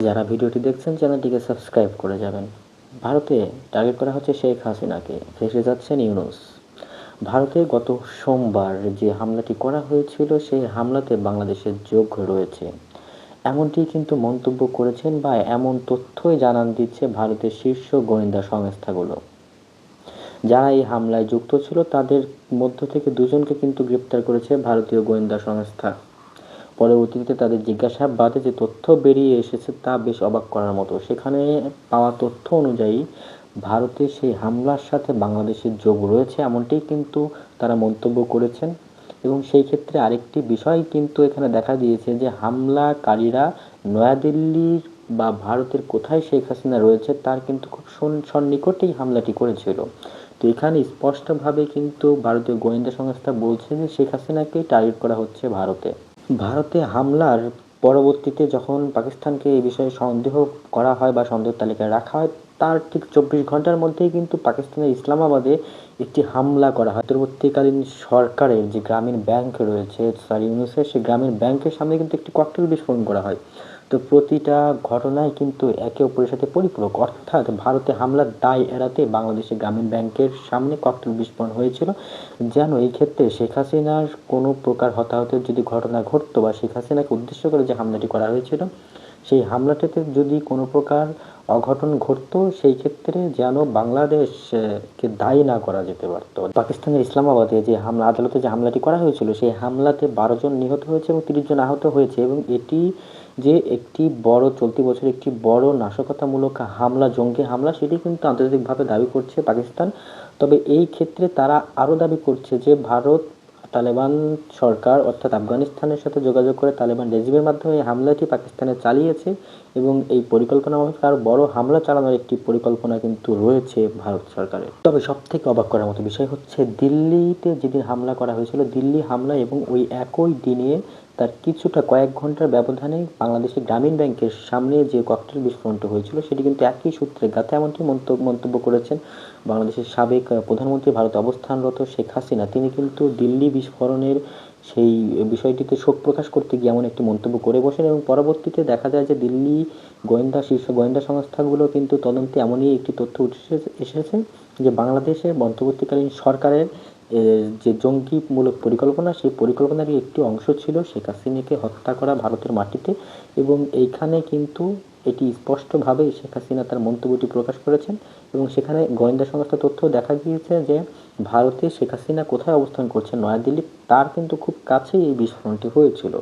যারা ভিডিওটি দেখছেন চ্যানেলটিকে সাবস্ক্রাইব করে যাবেন। ভারতে টার্গেট করা হচ্ছে শেখ হাসিনাকে, ফেঁসে যাচ্ছেন ইউনূস। ভারতে গত সোমবার যে হামলাটি করা হয়েছিল সেই হামলাতে বাংলাদেশের যোগ রয়েছে, এমনটি কিন্তু মন্তব্য করেছেন বা এমন তথ্যই জানান দিচ্ছে ভারতের শীর্ষ গোয়েন্দা সংস্থাগুলো। যারা এই হামলায় যুক্ত ছিল তাদের মধ্য থেকে দুজনকে কিন্তু গ্রেপ্তার করেছে ভারতীয় গোয়েন্দা সংস্থা। পরবর্তীতে তাদের জিজ্ঞাসাবাদে যে তথ্য বেরিয়ে এসেছে তা বেশ অবাক করার মতো। সেখানে পাওয়া তথ্য অনুযায়ী ভারতে সেই হামলার সাথে বাংলাদেশের যোগ রয়েছে, এমনটিই কিন্তু তারা মন্তব্য করেছেন। এবং সেই ক্ষেত্রে আরেকটি বিষয় কিন্তু এখানে দেখা দিয়েছে যে হামলাকারীরা নয়াদিল্লির বা ভারতের কোথায় শেখ হাসিনা রয়েছে তার কিন্তু খুব সন্নিকটেই হামলাটি করেছিল। তো এখানে স্পষ্টভাবে কিন্তু ভারতীয় গোয়েন্দা সংস্থা বলছে যে শেখ হাসিনাকেই টার্গেট করা হচ্ছে ভারতে হামলার পরবর্তীতে যখন পাকিস্তানকে এই বিষয়ে সন্দেহ করা হয় বা সন্দেহের তালিকায় রাখা হয়, তার ঠিক 24 ঘন্টার মধ্যেই কিন্তু পাকিস্তানের ইসলামাবাদে একটি হামলা করা হয়। অন্তর্বর্তীকালীন সরকারের যে গ্রামীণ ব্যাংক রয়েছে স্যার ইউনূসের, সেই গ্রামীণ ব্যাংকের সামনে কিন্তু একটি ককটেল বিস্ফোরণ করা হয়। তো প্রতিটা ঘটনায় কিন্তু একে অপরের সাথে পরিপূরক, অর্থাৎ ভারতে হামলার দায় এড়াতে বাংলাদেশের গ্রামীণ ব্যাংকের সামনে ককটেল বিস্ফোরণ হয়েছিল, যেন এই ক্ষেত্রে শেখ হাসিনার কোনো প্রকার হতাহতের যদি ঘটনা ঘটতো বা শেখ হাসিনাকে উদ্দেশ্য করে যে হামলাটি করা হয়েছিল সেই হামলাটিতে যদি কোনো প্রকার অঘটন ঘটতো সেই ক্ষেত্রে যেন বাংলাদেশকে দায়ী না করা যেতে পারত। পাকিস্তানের ইসলামাবাদে যে হামলা, আদালতে যে হামলাটি করা হয়েছিল সেই হামলাতে 12 জন নিহত হয়েছে এবং 30 জন আহত হয়েছে, এবং এটি যে একটি বড় চলতি বছর একটি বড় নাশকতামূলক হামলা, জঙ্গি হামলা, সেটি কিন্তু আন্তর্জাতিকভাবে দাবি করছে পাকিস্তান। তবে এই ক্ষেত্রে তারা আরও দাবি করছে যে ভারত তালেবান সরকার অর্থাৎ আফগানিস্তানের সাথে যোগাযোগ করে তালেবান রেজিমের মাধ্যমে এই হামলাটি পাকিস্তানে চালিয়েছে, এবং এই পরিকল্পনা মাফিক আরও বড় হামলা চালানোর একটি পরিকল্পনা কিন্তু রয়েছে ভারত সরকারের। তবে সবথেকে অবাক করার মতো বিষয় হচ্ছে দিল্লিতে যেদিন হামলা করা হয়েছিল, দিল্লি হামলা এবং ওই একই দিনে তার কিছুটা কয়েক ঘন্টার ব্যবধানে বাংলাদেশের গ্রামীণ ব্যাংকের সামনে যে ককটেল বিস্ফোরণটা হয়েছিল সেটি কিন্তু একই সূত্রে গাঁথা, এমনটি মন্তব্য করেছেন বাংলাদেশের সাবেক প্রধানমন্ত্রী ভারতে অবস্থানরত শেখ হাসিনা। তিনি কিন্তু দিল্লি বিস্ফোরণের সেই বিষয়টিতে শোক প্রকাশ করতে গিয়ে এমন একটি মন্তব্য করে বসেন, এবং পরবর্তীতে দেখা যায় যে দিল্লি শীর্ষ গোয়েন্দা সংস্থাগুলো কিন্তু তদন্তে এমনই একটি তথ্য উঠে এসেছে যে বাংলাদেশের অন্তর্বর্তীকালীন সরকারের যে জঙ্গিমূলক পরিকল্পনা, সেই পরিকল্পনারই একটি অংশ ছিল শেখ হাসিনাকে হত্যা করা ভারতের মাটিতে। এবং এইখানে কিন্তু এটি স্পষ্টভাবে শেখ হাসিনা তার মন্তব্যটি প্রকাশ করেছেন, এবং সেখানে গোয়েন্দা সংস্থার তথ্য দেখা গিয়েছে যে ভারতে শেখ হাসিনা কোথায় অবস্থান করছেন, নয়াদিল্লি, তার কিন্তু খুব কাছেই এই বিস্ফোরণটি হয়েছিল।